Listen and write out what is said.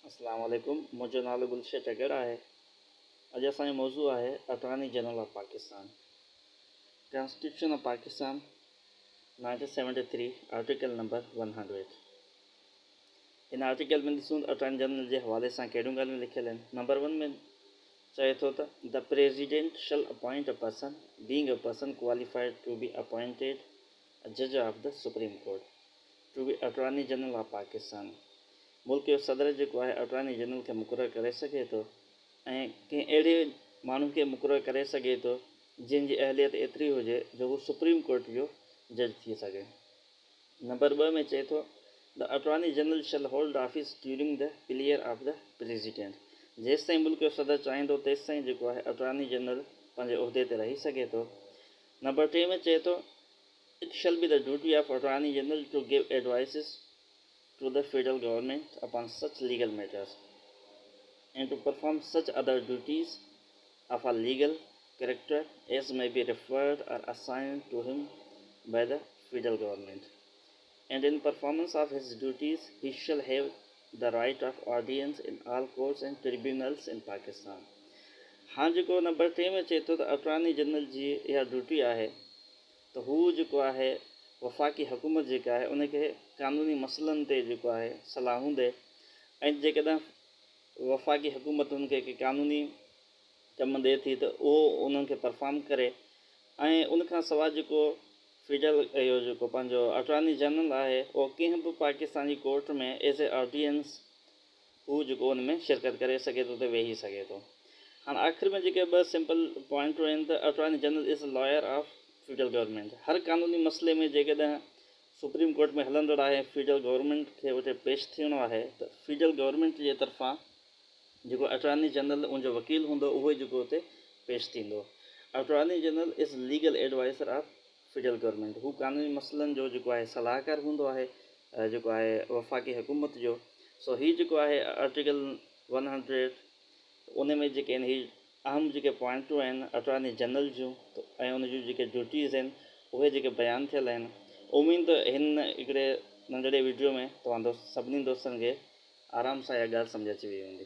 अस्सलाम वालेकुम। मुंहिंजो नालो शेर टगर आहे। अॼु असांजो मौज़ू आहे attorney general of Pakistan. Constitution of Pakistan 1973 article number 100। हिन आर्टिकल में ॾिसूं अटॉर्नी जनरल जे हवाले सां कहिड़ियूं ॻाल्हियूं लिखियल आहिनि। नंबर 1 में चए थो त the president shall appoint a person being a person qualified to be appointed a जज of the supreme court to be attorney general of Pakistan. मुल्क जो सदर जेको आहे अटॉर्नी जनरल खे मुक़ररु करे सघे थो ऐं कंहिं अहिड़े माण्हू खे मुक़ररु करे सघे थो जंहिंजी अहलियत एतिरी हुजे जो हू सुप्रीम कोर्ट जो जज थी सघे। नंबर 2 में चए थो the attorney general shall hold office during the player of the president. जेसि ताईं मुल्क जो सदर चाहींदो तेसि ताईं जेको आहे अटॉर्नी जनरल पंहिंजे उहिदे ते रही सघे थो। नंबर 3 में चए थो it shall be the duty of attorney general to give advices to the federal government upon such legal matters and to perform such other duties of a legal character as may be referred or assigned to him by the federal government. And in performance of his duties, he shall have the right of audience in all courts and tribunals in Pakistan. हाँ जेको number 3 में चए थो त attorney general जी इहा duty आहे त हू जेको आहे वफ़ाक़ी हुकूमत जेका आहे उनखे क़ानूनी मसइलनि ते जेको आहे सलाहूं ॾे ऐं जेकॾहिं वफ़ाक़ी हुकूमत उनखे क़ानूनी कमु ॾिए थी त उहो उन्हनि खे परफॉर्म करे। ऐं उनखां सवाइ जेको फेडरल इहो जेको पंहिंजो अटॉर्नी जनरल आहे उहो कंहिं बि पाकिस्तानी कोर्ट में एज़ ए ऑडियंस हू जेको उन में शिरकत करे सघे थो त वेही सघे थो। हाणे आख़िर में जेके ॿ सिंपल पॉइंटूं आहिनि त attorney general is a lawyer of federal government. हर क़ानूनी मसइले में जेकॾहिं सुप्रीम कोर्ट में हलंदड़ आहे फेडरल गवर्नमेंट खे उते पेश थियणो आहे त फेडरल गवर्नमेंट जे तरफ़ां जेको अटॉर्नी जनरल उनजो वकील हूंदो उहो ई जेको उते पेश थींदो। Attorney general is legal adviser of federal government. हू क़ानूनी मसइलनि जो जेको आहे सलाहकार हूंदो आहे जेको आहे वफ़ाक़ी हुकूमत जो। सो हीउ जेको आहे आर्टिकल 100 उन में जेके आहिनि हीअ अहम जेके पॉइंटूं आहिनि अटॉर्नी जनरल जूं ऐं उन जूं जेके ड्यूटीज़ आहिनि उहे जेके बयानु थियल आहिनि। उमीद हिन हिकिड़े नंढड़े वीडियो में तव्हां सभिनी दोस्तनि खे आराम सां इहा ॻाल्हि सम्झ अची वई हूंदी।